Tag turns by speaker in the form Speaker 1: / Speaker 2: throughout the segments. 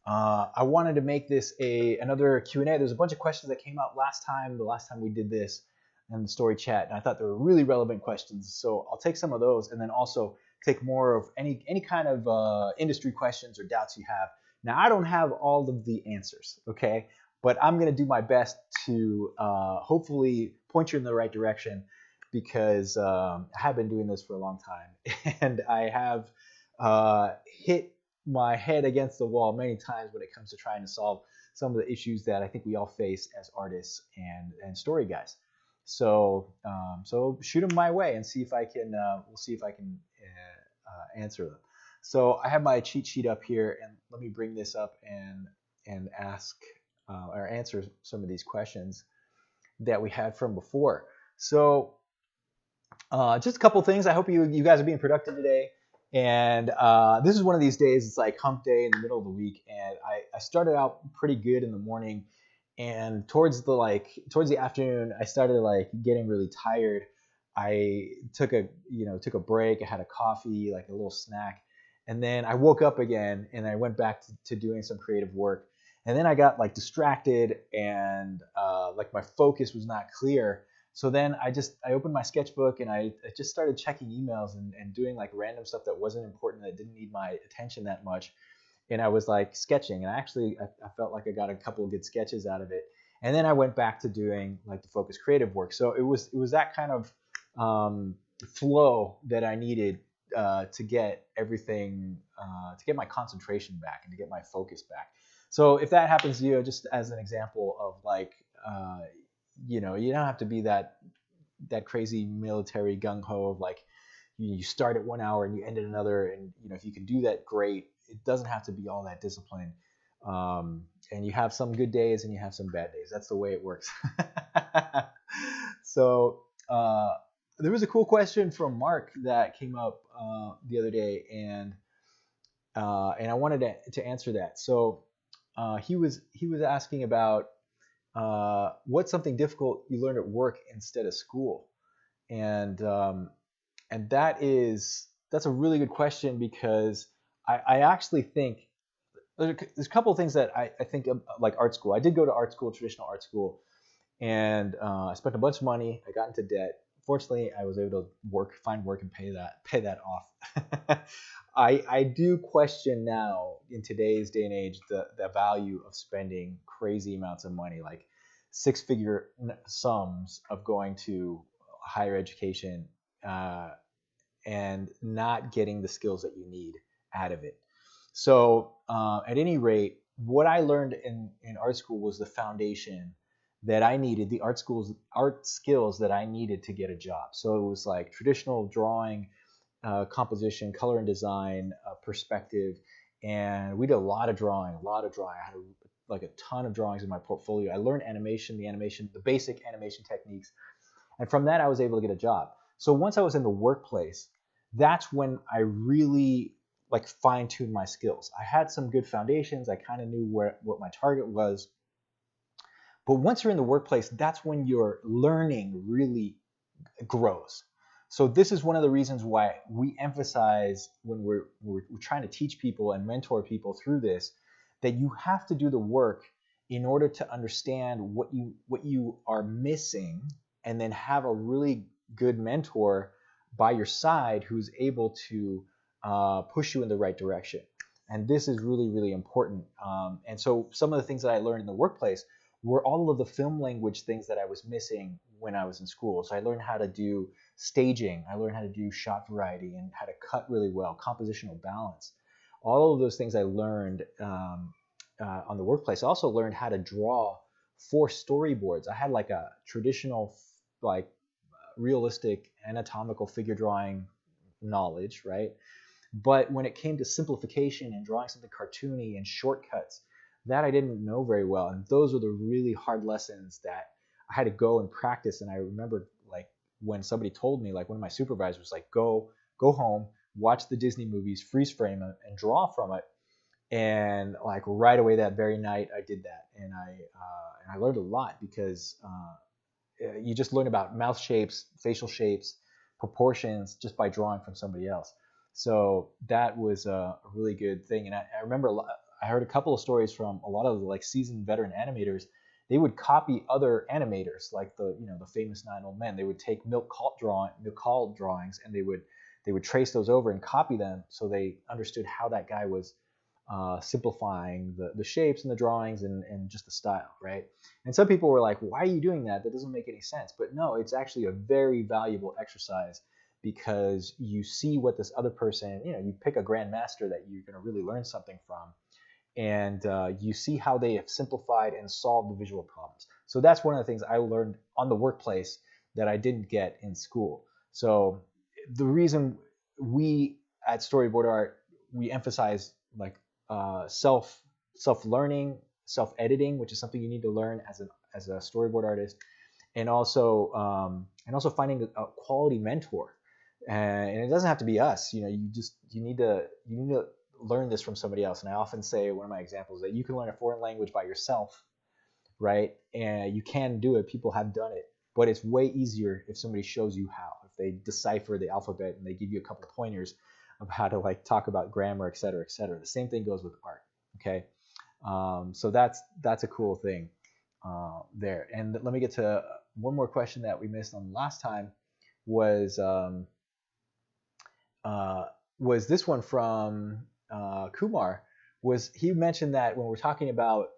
Speaker 1: I wanted to make this another Q&A. There's a bunch of questions that came out the last time we did this in the story chat, and I thought they were really relevant questions. So I'll take some of those, and then also take more of any kind of industry questions or doubts you have. Now, I don't have all of the answers, okay? But I'm going to do my best to hopefully point you in the right direction, because I have been doing this for a long time, and I have hit my head against the wall many times when it comes to trying to solve some of the issues that I think we all face as artists and story guys. So shoot them my way and see if I can. We'll see if I can answer them. So I have my cheat sheet up here, and let me bring this up and ask or answer some of these questions that we had from before. So just a couple things. I hope you guys are being productive today. And this is one of these days. It's like hump day in the middle of the week, and I started out pretty good in the morning, and towards the afternoon, I started like getting really tired. I took a break. I had a coffee, like a little snack, and then I woke up again, and I went back to doing some creative work. And then I got like distracted, and like my focus was not clear. So then I opened my sketchbook, and I just started checking emails and doing like random stuff that wasn't important, that didn't need my attention that much. And I was like sketching, and I felt like I got a couple of good sketches out of it. And then I went back to doing like the focused creative work. So it was that kind of flow that I needed to get everything, to get my concentration back and to get my focus back. So if that happens to you, just as an example of like, you don't have to be that crazy military gung ho of like you start at 1 hour and you end at another, and if you can do that, great. It doesn't have to be all that disciplined. And you have some good days and you have some bad days. That's the way it works. So there was a cool question from Mark that came up the other day, and I wanted to answer that. So he was asking about what's something difficult you learned at work instead of school, and that's a really good question, because I actually think there's a couple of things that I think of, like art school. I did go to art school, traditional art school, and I spent a bunch of money. I got into debt. Fortunately, I was able to find work and pay that off. I do question now, in today's day and age, the value of spending crazy amounts of money, like six-figure sums of going to higher education and not getting the skills that you need out of it. So at any rate, what I learned in art school was the foundation that I needed, the art skills that I needed to get a job. So it was like traditional drawing, composition, color and design, perspective, and we did a lot of drawing. I had like a ton of drawings in my portfolio. I learned the basic animation techniques, and from that I was able to get a job. So once I was in the workplace, that's when I really like fine-tuned my skills. I had some good foundations. I kind of knew what my target was. But once you're in the workplace, that's when your learning really grows. So this is one of the reasons why we emphasize, when we're trying to teach people and mentor people through this, that you have to do the work in order to understand what you are missing, and then have a really good mentor by your side who's able to push you in the right direction. And this is really, really important. And so some of the things that I learned in the workplace were all of the film language things that I was missing when I was in school. So I learned how to do staging. I learned how to do shot variety and how to cut really well, compositional balance. All of those things I learned on the workplace. I also learned how to draw for storyboards. I had like a traditional, like realistic anatomical figure drawing knowledge, right? But when it came to simplification and drawing something cartoony and shortcuts, that I didn't know very well. And those were the really hard lessons that I had to go and practice. And I remember like when somebody told me, like one of my supervisors was like, go home, watch the Disney movies, freeze frame it, and draw from it. And like right away that very night I did that. And I learned a lot, because you just learn about mouth shapes, facial shapes, proportions just by drawing from somebody else. So that was a really good thing. And I remember I heard a couple of stories from a lot of the like seasoned veteran animators. They would copy other animators, like the famous Nine Old Men. They would take milk call drawings, and they would trace those over and copy them, so they understood how that guy was simplifying the shapes and the drawings and just the style, right? And some people were like, why are you doing that? That doesn't make any sense. But no, it's actually a very valuable exercise, because you see what this other person, you pick a grandmaster that you're going to really learn something from, and you see how they have simplified and solved the visual problems. So that's one of the things I learned on the workplace that I didn't get in school. So the reason we at Storyboard Art, we emphasize like self learning, self editing, which is something you need to learn as a storyboard artist, and also finding a quality mentor. And it doesn't have to be us. You need to learn this from somebody else. And I often say, one of my examples, that you can learn a foreign language by yourself, right? And you can do it. People have done it, but it's way easier if somebody shows you how. If they decipher the alphabet and they give you a couple of pointers of how to like talk about grammar, et cetera, et cetera. The same thing goes with art. Okay, so that's a cool thing there. And let me get to one more question that we missed on last time. Was was this one from Kumar? Was he mentioned that when we're talking about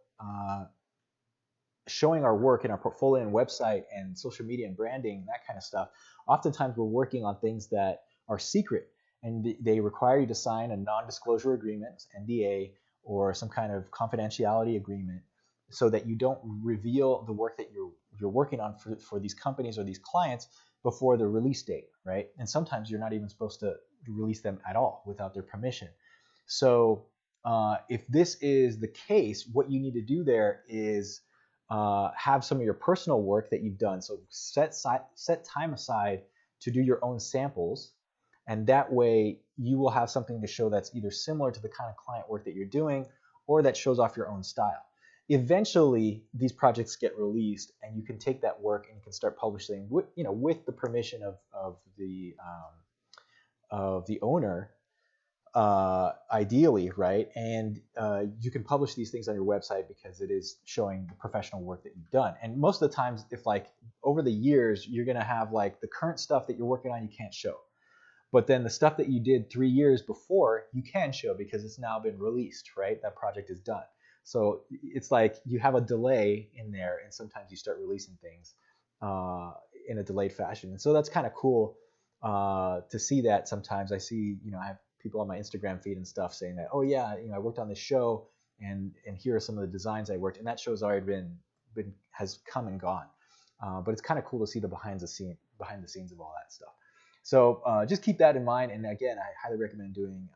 Speaker 1: showing our work in our portfolio and website and social media and branding, that kind of stuff, oftentimes we're working on things that are secret, and they require you to sign a non-disclosure agreement, NDA, or some kind of confidentiality agreement, so that you don't reveal the work that you're working on for these companies or these clients before the release date, right? And sometimes you're not even supposed to release them at all without their permission. So if this is the case, what you need to do there is have some of your personal work that you've done. So set time aside to do your own samples, and that way you will have something to show that's either similar to the kind of client work that you're doing, or that shows off your own style. Eventually, these projects get released, and you can take that work and you can start publishing with the permission of the owner, ideally, right? And you can publish these things on your website because it is showing the professional work that you've done. And most of the times, if like over the years, you're gonna have like the current stuff that you're working on, you can't show. But then the stuff that you did 3 years before, you can show because it's now been released, right? That project is done. So it's like you have a delay in there, and sometimes you start releasing things in a delayed fashion. And so that's kind of cool to see that. Sometimes I see, I have people on my Instagram feed and stuff saying that, oh yeah, I worked on this show, and here are some of the designs I worked, and that show's already has come and gone. But it's kind of cool to see the behind the scenes of all that stuff. So just keep that in mind. And again, I highly recommend doing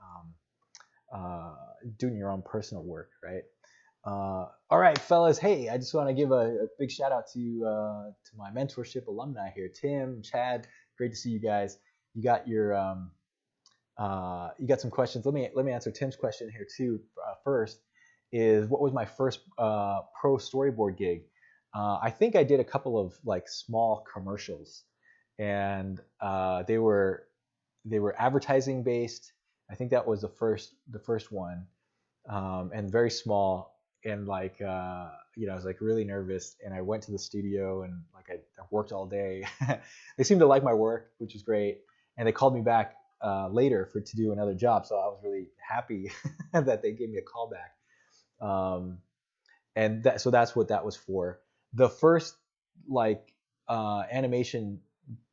Speaker 1: your own personal work, right? All right, fellas. Hey, I just want to give a big shout out to my mentorship alumni here, Tim, Chad. Great to see you guys. You got you got some questions. Let me answer Tim's question here too. First, is what was my first pro storyboard gig? I think I did a couple of like small commercials, and they were advertising based. I think that was the first one, and very small. And like I was like really nervous, and I went to the studio, and like I worked all day. They seemed to like my work, which is great, and they called me back later to do another job. So I was really happy that they gave me a call back. And that's what that was for. The first like animation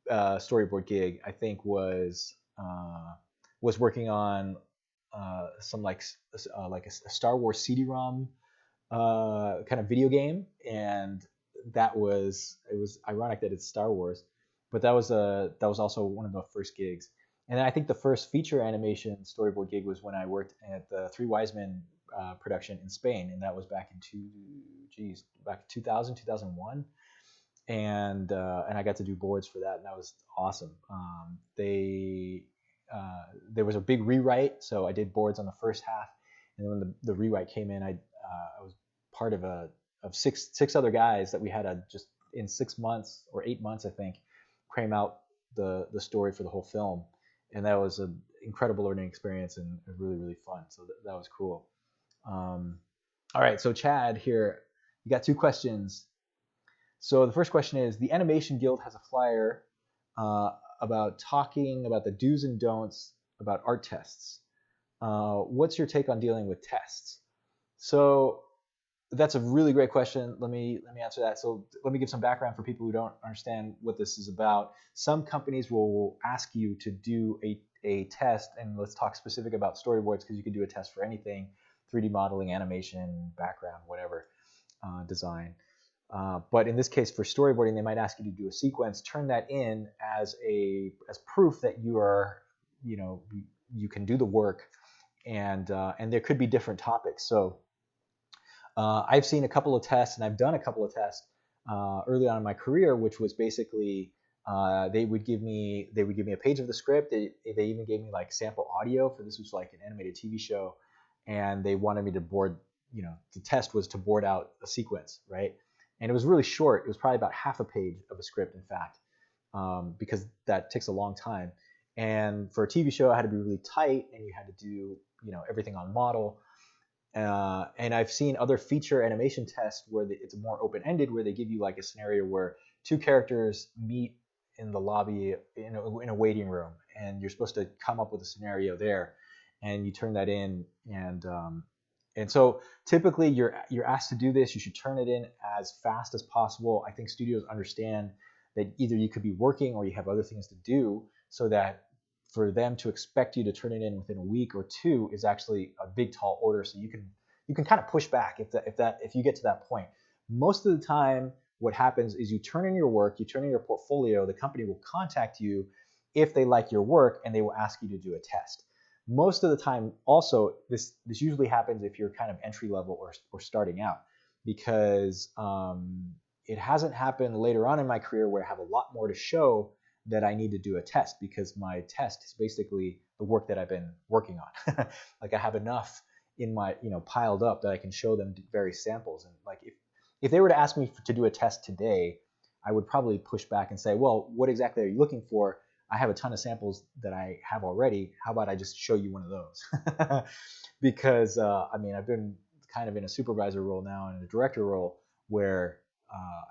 Speaker 1: storyboard gig, I think, was working on some like a Star Wars CD-ROM kind of video game, and it was ironic that it's Star Wars, but that was also one of the first gigs. And then I think the first feature animation storyboard gig was when I worked at the Three Wise Men production in Spain, and that was back in 2000, 2001. And I got to do boards for that, and that was awesome. There was a big rewrite, so I did boards on the first half, and then when the rewrite came in, I was part of six other guys that we had to just in 6 months or 8 months, I think, cram out the story for the whole film, and that was an incredible learning experience and really, really fun. So that was cool. All right, so Chad here, you got 2 questions. So the first question is, the Animation Guild has a flyer about talking about the do's and don'ts about art tests. What's your take on dealing with tests? So that's a really great question. Let me answer that. So let me give some background for people who don't understand what this is about. Some companies will ask you to do a test, and let's talk specific about storyboards because you can do a test for anything, 3D modeling, animation, background, whatever, design. But in this case, for storyboarding, they might ask you to do a sequence. Turn that in as proof that you are, you can do the work, and there could be different topics. So I've seen a couple of tests, and I've done a couple of tests early on in my career, which was basically they would give me a page of the script. They even gave me like sample audio for this was like an animated TV show, and they wanted me to board. The test was to board out a sequence, right? And it was really short. It was probably about half a page of a script, in fact, because that takes a long time. And for a TV show, it had to be really tight, and you had to do everything on model. And I've seen other feature animation tests where it's more open-ended, where they give you like a scenario where 2 characters meet in the lobby in a waiting room, and you're supposed to come up with a scenario there, and you turn that in, and so typically you're asked to do this. You should turn it in as fast as possible. I think studios understand that either you could be working or you have other things to do, so that for them to expect you to turn it in within a week or 2 is actually a big tall order. So you can kind of push back if you get to that point. Most of the time, what happens is you turn in your work, you turn in your portfolio. The company will contact you if they like your work, and they will ask you to do a test. Most of the time, also, this usually happens if you're kind of entry level or starting out, because it hasn't happened later on in my career where I have a lot more to show that I need to do a test, because my test is basically the work that I've been working on. Like I have enough in my piled up that I can show them various samples. And like if they were to ask me to do a test today, I would probably push back and say, well, what exactly are you looking for? I have a ton of samples that I have already. How about I just show you one of those? Because I've been kind of in a supervisor role now and in a director role where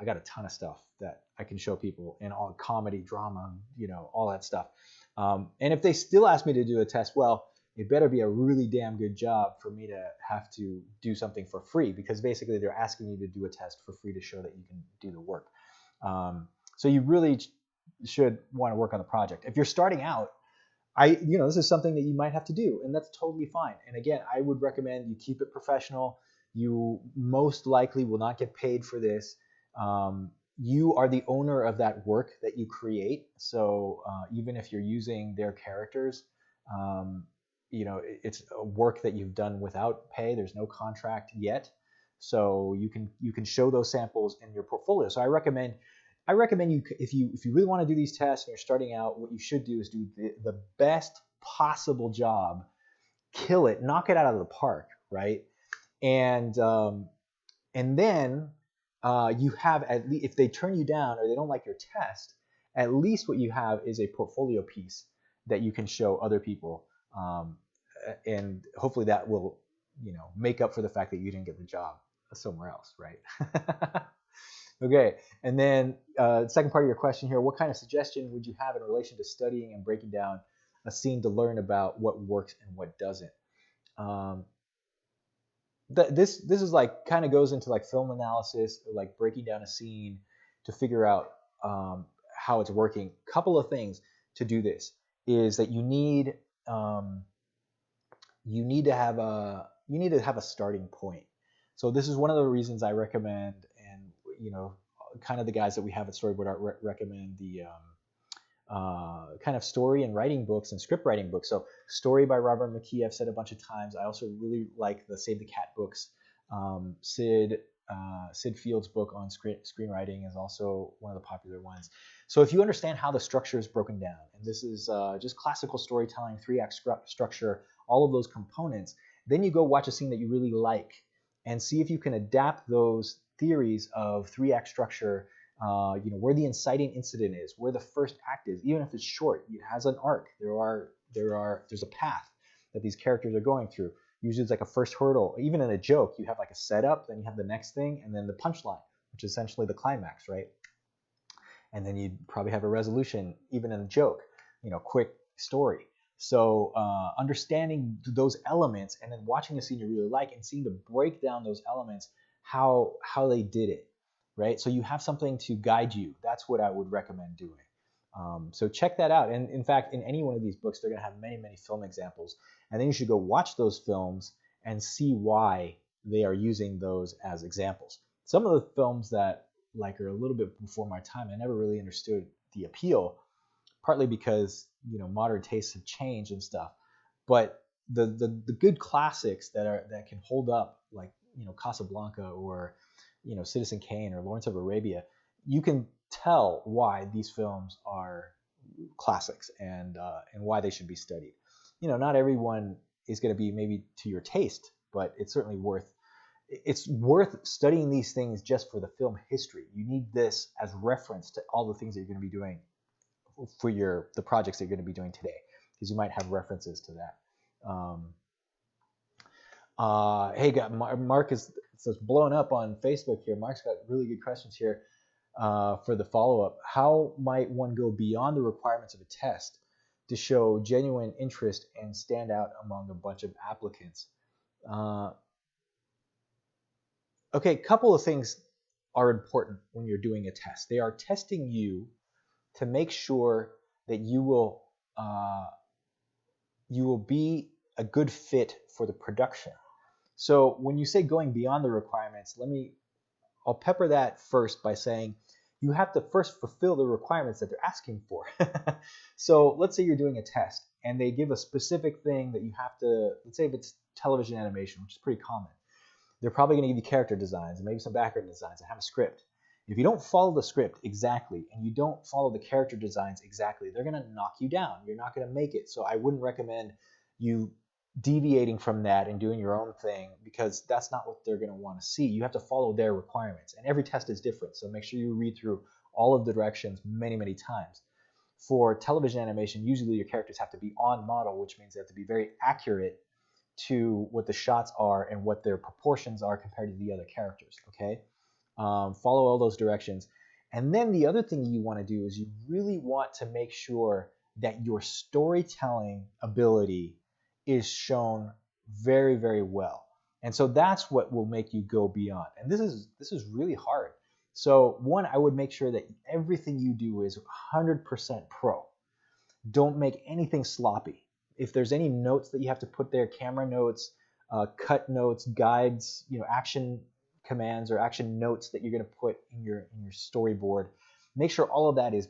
Speaker 1: I got a ton of stuff that I can show people, and all comedy, drama, all that stuff. And if they still ask me to do a test, well, it better be a really damn good job for me to have to do something for free, because basically they're asking you to do a test for free to show that you can do the work. So you really should want to work on the project. If you're starting out, this is something that you might have to do, and that's totally fine. And again, I would recommend you keep it professional. You most likely will not get paid for this. You are the owner of that work that you create. So even if you're using their characters, it's a work that you've done without pay. There's no contract yet, so you can show those samples in your portfolio. So I recommend you, if you really want to do these tests and you're starting out, what you should do is do the best possible job, kill it, knock it out of the park, right? And then you have, at least if they turn you down or they don't like your test, at least what you have is a portfolio piece that you can show other people, and hopefully that will make up for the fact that you didn't get the job somewhere else, right? Okay, and then second part of your question here, what kind of suggestion would you have in relation to studying and breaking down a scene to learn about what works and what doesn't? This is like kind of goes into like film analysis, or like breaking down a scene to figure out how it's working. Couple of things to do this is that you need to have a starting point. So this is one of the reasons I recommend, and kind of the guys that we have at Storyboard Art recommend the kind of story and writing books and script writing books. So Story by Robert McKee, I've said a bunch of times. I also really like the Save the Cat books. Sid Field's book on screenwriting is also one of the popular ones. So if you understand how the structure is broken down, and this is just classical storytelling, 3-act structure, all of those components, then you go watch a scene that you really like and see if you can adapt those theories of 3-act structure, where the inciting incident is, where the first act is, even if it's short, it has an arc. There's a path that these characters are going through. Usually it's like a first hurdle. Even in a joke, you have like a setup, then you have the next thing, and then the punchline, which is essentially the climax, right? And then you'd probably have a resolution, even in a joke, quick story. So understanding those elements and then watching a scene you really like and seeing to break down those elements, how they did it, right? So you have something to guide you. That's what I would recommend doing. So check that out. And in fact, in any one of these books, they're going to have many, many film examples. And then you should go watch those films and see why they are using those as examples. Some of the films that are a little bit before my time, I never really understood the appeal, partly because modern tastes have changed and stuff. But the good classics that can hold up, like Casablanca or Citizen Kane or Lawrence of Arabia, you can tell why these films are classics and why they should be studied. Not everyone is going to be maybe to your taste, but it's certainly it's worth studying these things just for the film history. You need this as reference to all the things that you're going to be doing for the projects that you're going to be doing today, because you might have references to that. Hey, Mark is blowing up on Facebook here. Mark's got really good questions here for the follow-up. How might one go beyond the requirements of a test to show genuine interest and stand out among a bunch of applicants? Okay, a couple of things are important when you're doing a test. They are testing you to make sure that you will be a good fit for the production. So when you say going beyond the requirements, I'll pepper that first by saying you have to first fulfill the requirements that they're asking for. So let's say you're doing a test and they give a specific thing that you have to, let's say if it's television animation, which is pretty common. They're probably going to give you character designs and maybe some background designs and have a script. If you don't follow the script exactly and you don't follow the character designs exactly, they're going to knock you down. You're not going to make it. So I wouldn't recommend you deviating from that and doing your own thing, because that's not what they're going to want to see. You have to follow their requirements, and every test is different. So make sure you read through all of the directions many, many times. For television animation, usually your characters have to be on model, which means they have to be very accurate to what the shots are and what their proportions are compared to the other characters, okay? Follow all those directions. And then the other thing you want to do is you really want to make sure that your storytelling ability is shown very, very well. And so that's what will make you go beyond. And this is really hard. So one, I would make sure that everything you do is 100% pro. Don't make anything sloppy. If there's any notes that you have to put there, camera notes, cut notes, guides, action commands or action notes that you're going to put in your storyboard, make sure all of that is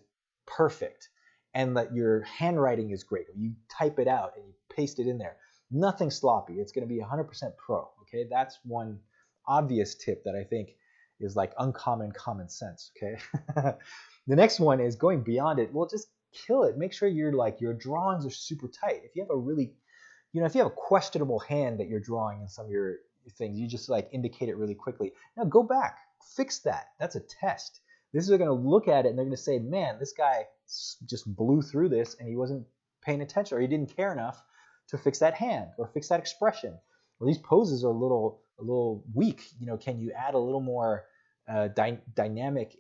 Speaker 1: perfect and that your handwriting is great. You type it out and you paste it in there. Nothing sloppy. It's going to be 100% pro. Okay, that's one obvious tip that I think is like uncommon common sense. Okay, the next one is going beyond it. Well, just kill it. Make sure your drawings are super tight. If you have a really, if you have a questionable hand that you're drawing in some of your things, you just indicate it really quickly. Now go back, fix that. That's a test. This is going to look at it and they're going to say, man, this guy just blew through this and he wasn't paying attention, or he didn't care enough to fix that hand or fix that expression. Well, these poses are a little weak. Can you add a little more dynamic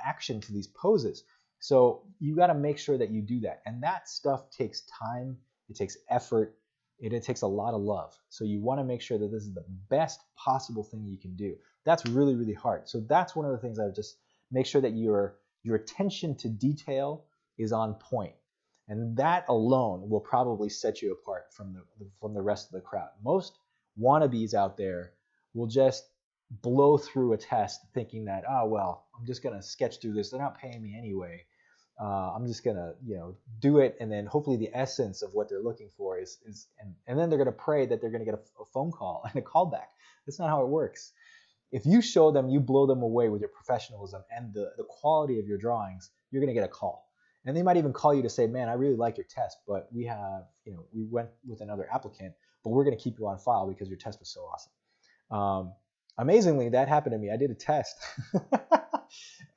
Speaker 1: action to these poses? So you got to make sure that you do that. And that stuff takes time. It takes effort. It takes a lot of love. So you want to make sure that this is the best possible thing you can do. That's really, really hard. So that's one of the things I would just make sure that your attention to detail is on point. And that alone will probably set you apart from the rest of the crowd. Most wannabes out there will just blow through a test thinking that, well, I'm just going to sketch through this. They're not paying me anyway. I'm just going to, do it. And then hopefully the essence of what they're looking for is and then they're going to pray that they're going to get a phone call and a callback. That's not how it works. If you show them, you blow them away with your professionalism and the quality of your drawings, you're going to get a call. And they might even call you to say, man, I really like your test, but we have, we went with another applicant, but we're going to keep you on file because your test was so awesome. Amazingly, that happened to me. I did a test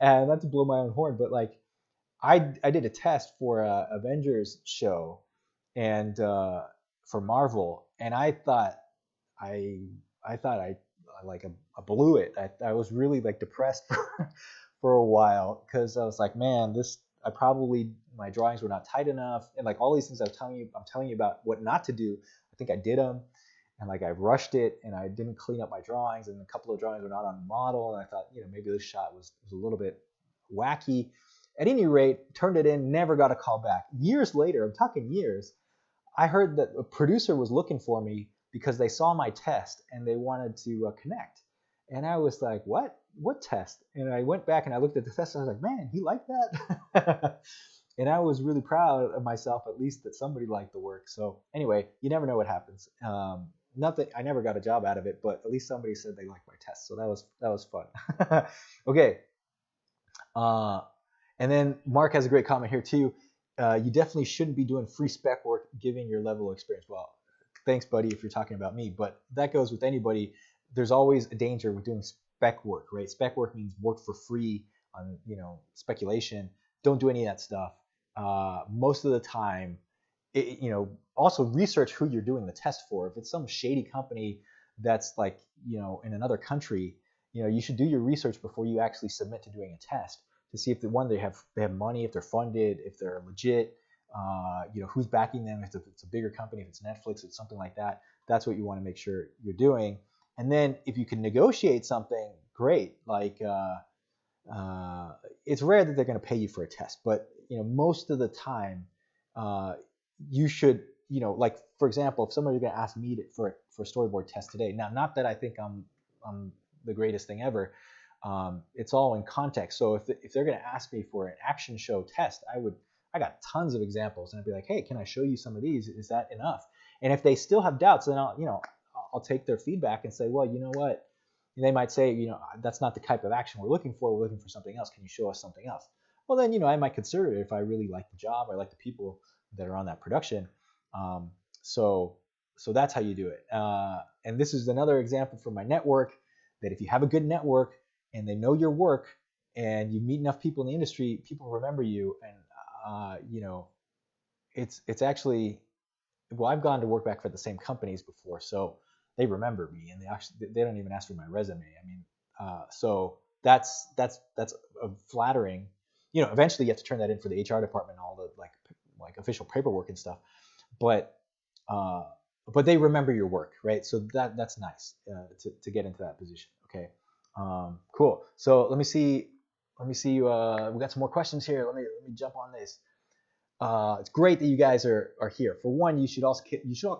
Speaker 1: and not to blow my own horn, but I did a test for a Avengers show and for Marvel. And I thought I I thought I blew it. I was really like depressed for a while because I was like, man, this I probably my drawings were not tight enough, and like all these things I'm telling you about what not to do. I think I did them, and like I rushed it, and I didn't clean up my drawings, and a couple of drawings were not on model, and I thought, maybe this shot was a little bit wacky. At any rate, turned it in, never got a call back. Years later, I'm talking years, I heard that a producer was looking for me because they saw my test and they wanted to connect. And I was like, what? What test? And I went back and I looked at the test and I was like, man, he liked that? And I was really proud of myself, at least that somebody liked the work. So anyway, you never know what happens. Nothing. I never got a job out of it, but at least somebody said they liked my test. So that was fun. Okay. Uh, and then Mark has a great comment here too. You definitely shouldn't be doing free spec work given your level of experience. Well, thanks, buddy, if you're talking about me, but that goes with anybody. There's always a danger with doing spec work, right? Spec work means work for free on, speculation. Don't do any of that stuff. Most of the time, also research who you're doing the test for. If it's some shady company that's like, in another country, you should do your research before you actually submit to doing a test to see if they have money, if they're funded, if they're legit, who's backing them, if it's a bigger company, if it's Netflix, it's something like that. That's what you want to make sure you're doing. And then if you can negotiate something, great. Like it's rare that they're going to pay you for a test, but most of the time, you should, like for example, if somebody's going to ask me for a storyboard test today. Now, not that I think I'm the greatest thing ever. It's all in context. So if they're going to ask me for an action show test, I got tons of examples, and I'd be like, hey, can I show you some of these? Is that enough? And if they still have doubts, then I'll take their feedback and say, well, you know what? And they might say, that's not the type of action we're looking for. We're looking for something else. Can you show us something else? Well, then, I might consider it if I really like the job or I like the people that are on that production. So that's how you do it. And this is another example from my network that if you have a good network and they know your work and you meet enough people in the industry, people remember you. And, it's actually, well, I've gone to work back for the same companies before, so they remember me, and they don't even ask for my resume. I mean, so that's a flattering. Eventually you have to turn that in for the HR department, all the like official paperwork and stuff, but they remember your work, right? So that's nice to get into that position. Okay, cool. So let me see. We got some more questions here. Let me jump on this. It's great that you guys are here. For one, you should all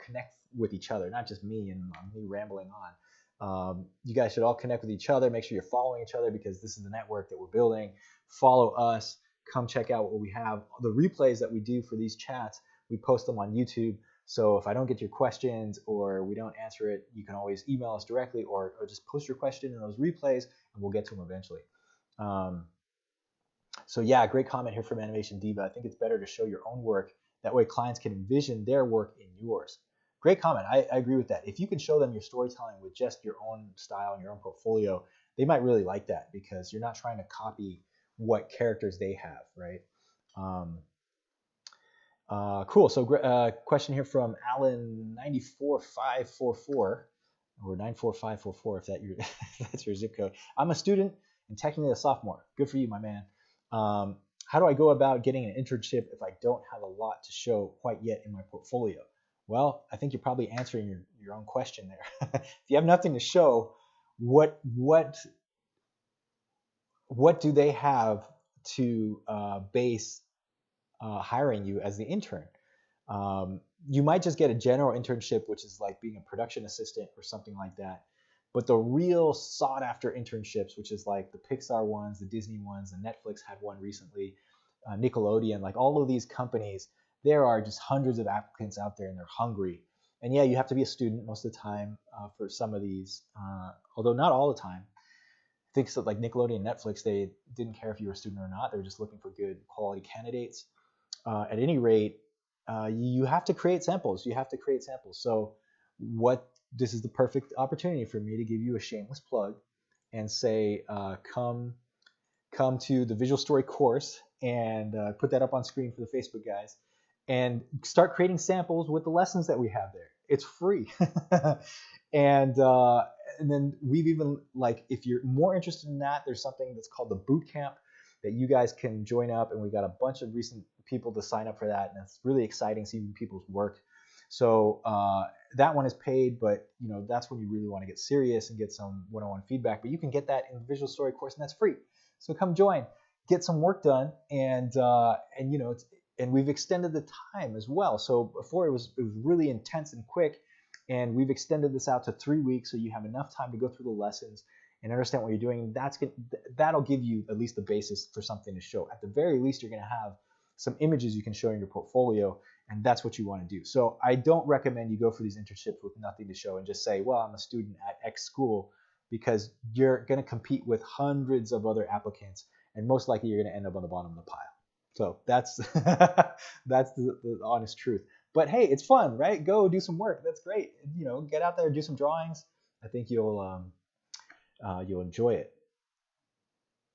Speaker 1: connect with each other, not just me and me rambling on. You guys should all connect with each other. Make sure you're following each other because this is the network that we're building. Follow us. Come check out what we have. The replays that we do for these chats, we post them on YouTube. So if I don't get your questions or we don't answer it, you can always email us directly or just post your question in those replays and we'll get to them eventually. So yeah, great comment here from Animation Diva. I think it's better to show your own work. That way clients can envision their work in yours. Great comment. I agree with that. If you can show them your storytelling with just your own style and your own portfolio, they might really like that because you're not trying to copy what characters they have, right? Cool. So question here from Alan 94544 or 94544 if that's your zip code. I'm a student and technically a sophomore. Good for you, my man. How do I go about getting an internship if I don't have a lot to show quite yet in my portfolio? Well, I think you're probably answering your own question there. If you have nothing to show, what do they have to base hiring you as the intern? You might just get a general internship, which is like being a production assistant or something like that. But the real sought after internships, which is like the Pixar ones, the Disney ones, the Netflix had one recently, Nickelodeon, like all of these companies, there are just hundreds of applicants out there and they're hungry. And yeah, you have to be a student most of the time for some of these, although not all the time. I think so, like Nickelodeon, Netflix, they didn't care if you were a student or not. They were just looking for good quality candidates. At any rate, you have to create samples. So this is the perfect opportunity for me to give you a shameless plug and say, come to the Visual Story course and put that up on screen for the Facebook guys and start creating samples with the lessons that we have there. It's free. and uh, and then we've even, like, if you're more interested in that, there's something that's called the boot camp that you guys can join up, and we got a bunch of recent people to sign up for that, and it's really exciting seeing people's work. So that one is paid, but that's when you really want to get serious and get some one-on-one feedback. But you can get that in the visual story course, and that's free. So come join, get some work done, and and we've extended the time as well. So before it was really intense and quick, and we've extended this out to 3 weeks, so you have enough time to go through the lessons and understand what you're doing. That'll give you at least the basis for something to show. At the very least, you're going to have some images you can show in your portfolio, and that's what you want to do. So I don't recommend you go for these internships with nothing to show and just say, well, I'm a student at X school, because you're going to compete with hundreds of other applicants, and most likely you're going to end up on the bottom of the pile. So that's that's the honest truth. But hey, it's fun, right? Go do some work. That's great. Get out there, do some drawings. I think you'll enjoy it.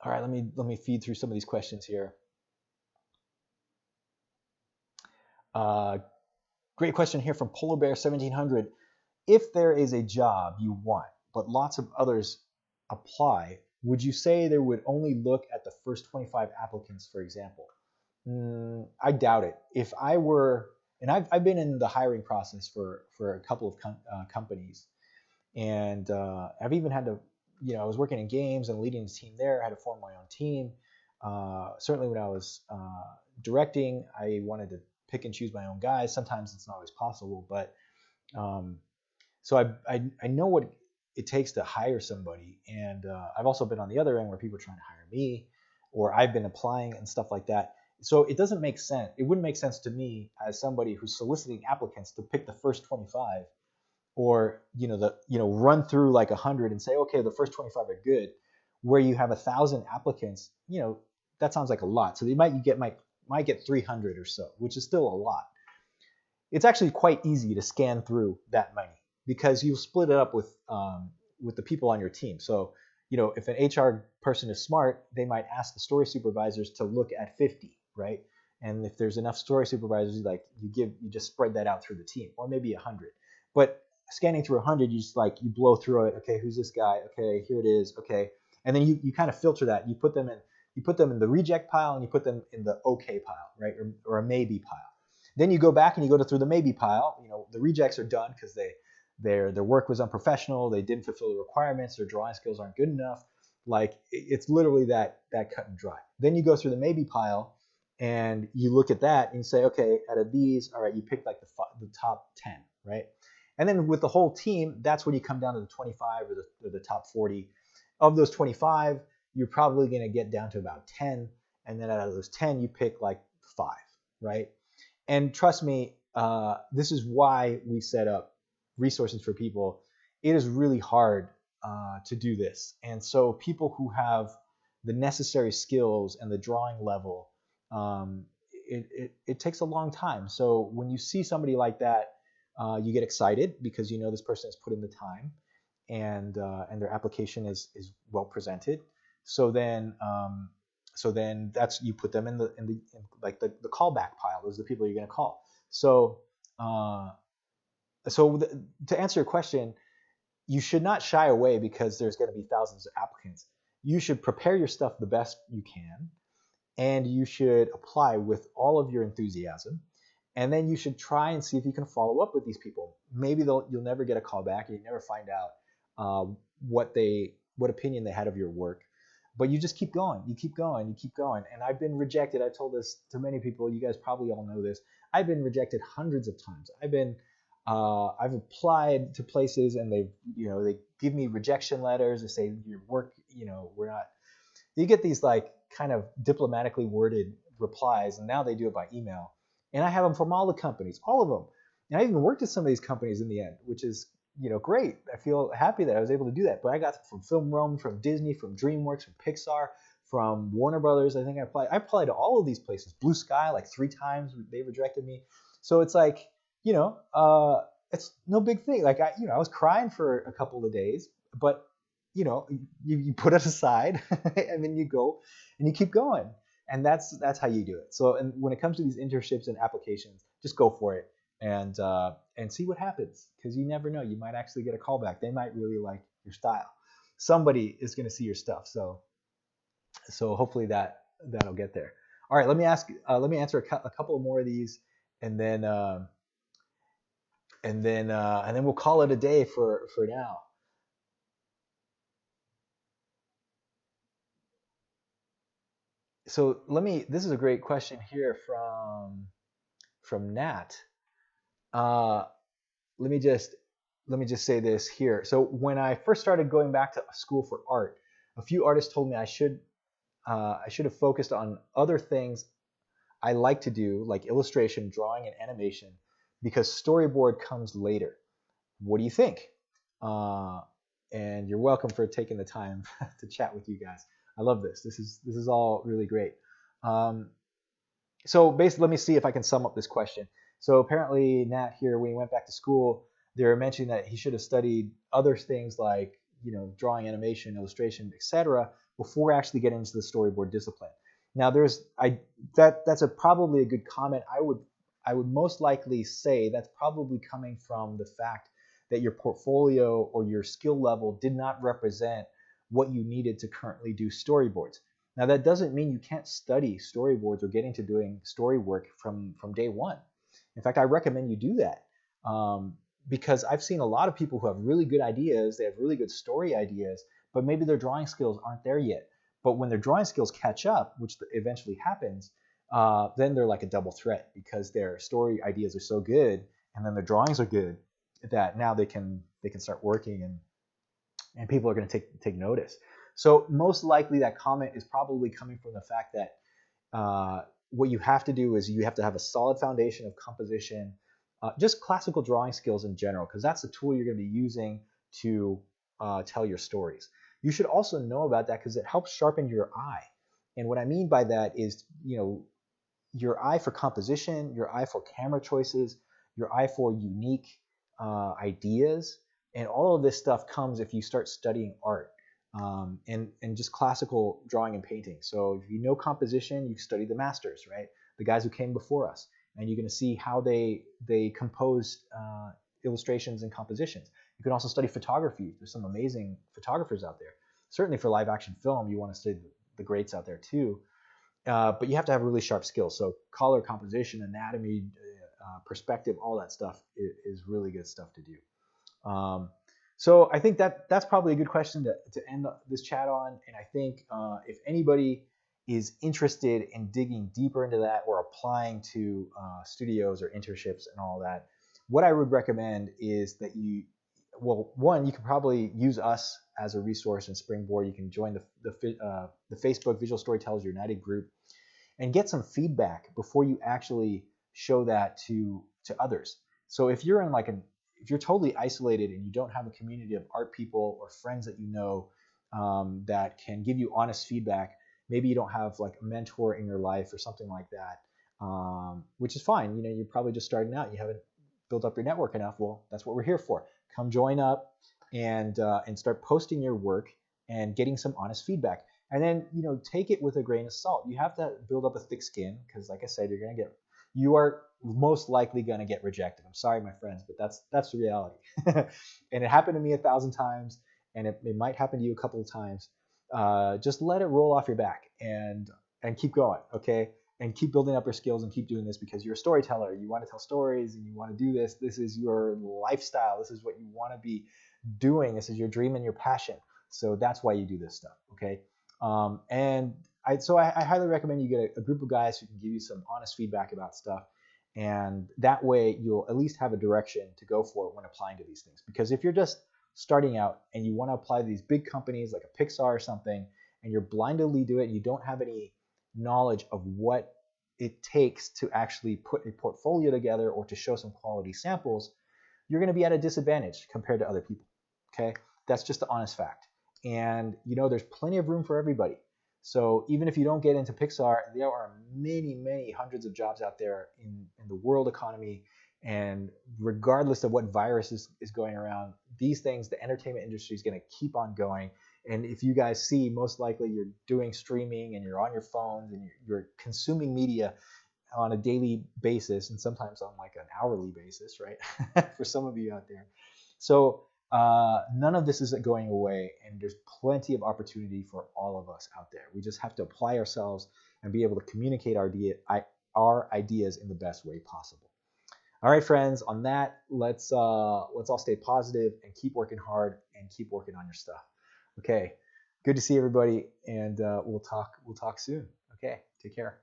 Speaker 1: All right, let me feed through some of these questions here. Great question here from Polar Bear 1700. If there is a job you want, but lots of others apply, would you say they would only look at the first 25 applicants, for example? I doubt it. If I were, and I've been in the hiring process for a couple of companies, and I've even had to, I was working in games and leading the team there. I had to form my own team. Certainly when I was directing, I wanted to pick and choose my own guys. Sometimes it's not always possible, but so I know what it takes to hire somebody, and I've also been on the other end where people are trying to hire me, or I've been applying and stuff like that. So it doesn't make sense. It wouldn't make sense to me as somebody who's soliciting applicants to pick the first 25, or run through like 100 and say, okay, the first 25 are good, where you have 1,000 applicants. That sounds like a lot. So they might get 300 or so, which is still a lot. It's actually quite easy to scan through that many, because you split it up with the people on your team. So if an HR person is smart, they might ask the story supervisors to look at 50, right? And if there's enough story supervisors, you just spread that out through the team, or maybe 100. But scanning through 100, you blow through it. Okay, who's this guy? Okay, here it is. Okay, and then you kind of filter that. You put them in the reject pile, and you put them in the okay pile, right, or a maybe pile. Then you go back and you go through the maybe pile. The rejects are done because their work was unprofessional. They didn't fulfill the requirements. Their drawing skills aren't good enough. Like, it's literally that cut and dry. Then you go through the maybe pile, and you look at that and you say, okay, out of these, all right, you pick like the top 10, right? And then with the whole team, that's when you come down to the 25 or the top 40. Of those 25, you're probably going to get down to about 10. And then out of those 10, you pick like 5, right? And trust me, this is why we set up resources for people. It is really hard to do this. And so people who have the necessary skills and the drawing level, it takes a long time. So when you see somebody like that, you get excited because this person has put in the time, and their application is well presented. So then that's, you put them in the callback pile. Those are the people you're going to call. So to answer your question, you should not shy away because there's going to be thousands of applicants. You should prepare your stuff the best you can, and you should apply with all of your enthusiasm. And then you should try and see if you can follow up with these people. Maybe you'll never get a call back, and you never find out what opinion they had of your work. But you just keep going. You keep going. You keep going. And I've been rejected. I've told this to many people. You guys probably all know this. I've been rejected hundreds of times. I've applied to places, and they give me rejection letters. They say your work, we're not. You get these like kind of diplomatically worded replies, and now they do it by email. And I have them from all the companies, all of them. And I even worked at some of these companies in the end, which is, great. I feel happy that I was able to do that. But I got from Film Rome, from Disney, from DreamWorks, from Pixar, from Warner Brothers. I think I applied to all of these places. Blue Sky, like 3 times, they rejected me. So it's like, it's no big thing. Like I was crying for a couple of days, but you put it aside and then you go and you keep going. And that's how you do it. So, and when it comes to these internships and applications, just go for it. and see what happens, because you never know. You might actually get a callback. They might really like your style. Somebody is going to see your stuff. So hopefully that'll get there. All right, let me answer a couple more of these, and then and then we'll call it a day for now. So let me. This is a great question here from Nat. Uh, let me just let me just say this here. So when I first started going back to school for art, a few artists told me I should have focused on other things I like to do, like illustration, drawing, and animation, because storyboard comes later. What do you think? Uh, and you're welcome for taking the time to chat with you guys. I love this. This is all really great. Um, so basically, let me see if I can sum up this question. So apparently, Nat here, when he went back to school, they were mentioning that he should have studied other things like drawing, animation, illustration, etc., before actually getting into the storyboard discipline. Now, that's probably a good comment. I would most likely say that's probably coming from the fact that your portfolio or your skill level did not represent what you needed to currently do storyboards. Now, that doesn't mean you can't study storyboards or get into doing story work from day one. In fact, I recommend you do that, because I've seen a lot of people who have really good ideas, they have really good story ideas, but maybe their drawing skills aren't there yet. But when their drawing skills catch up, which eventually happens, then they're like a double threat, because their story ideas are so good and then their drawings are good that now they can start working, and people are going to take notice. So most likely that comment is probably coming from the fact that what you have to do is you have to have a solid foundation of composition, just classical drawing skills in general, because that's the tool you're going to be using to tell your stories. You should also know about that because it helps sharpen your eye. And what I mean by that is, your eye for composition, your eye for camera choices, your eye for unique ideas, and all of this stuff comes if you start studying art, and just classical drawing and painting. So if you know composition, you study the masters, right? The guys who came before us, and you're going to see how they composed illustrations and compositions. You can also study photography. There's some amazing photographers out there. Certainly for live action film, you want to study the greats out there too. But you have to have really sharp skills. So color, composition, anatomy, perspective, all that stuff is really good stuff to do. So I think that's probably a good question to end this chat on. And I think if anybody is interested in digging deeper into that or applying to studios or internships and all that, what I would recommend is that one, you can probably use us as a resource and springboard. You can join the Facebook Visual Storytellers United group and get some feedback before you actually show that to others. So if you're if you're totally isolated and you don't have a community of art people or friends that that can give you honest feedback, maybe you don't have like a mentor in your life or something like that, which is fine. You're probably just starting out. You haven't built up your network enough. Well, that's what we're here for. Come join up and start posting your work and getting some honest feedback. And then take it with a grain of salt. You have to build up a thick skin, because, like I said, you are most likely going to get rejected. I'm sorry, my friends, but that's the reality. And it happened to me 1,000 times, and it might happen to you a couple of times. Just let it roll off your back and keep going, okay? And keep building up your skills and keep doing this, because you're a storyteller. You want to tell stories and you want to do this. This is your lifestyle. This is what you want to be doing. This is your dream and your passion. So that's why you do this stuff, okay? I highly recommend you get a group of guys who can give you some honest feedback about stuff. And that way you'll at least have a direction to go for when applying to these things. Because if you're just starting out and you want to apply to these big companies like a Pixar or something, and you're blindly do it, and you don't have any knowledge of what it takes to actually put a portfolio together or to show some quality samples, you're going to be at a disadvantage compared to other people. Okay, that's just the honest fact. And there's plenty of room for everybody. So even if you don't get into Pixar, there are many hundreds of jobs out there in the world economy. And regardless of what virus is going around, these things, the entertainment industry is going to keep on going. And if you guys see, most likely you're doing streaming and you're on your phones and you're consuming media on a daily basis and sometimes on like an hourly basis, right? For some of you out there. So none of this is going away, and there's plenty of opportunity for all of us out there. We just have to apply ourselves and be able to communicate our ideas in the best way possible. All right, friends. On that, let's all stay positive and keep working hard and keep working on your stuff. Okay. Good to see everybody, and we'll talk soon. Okay. Take care.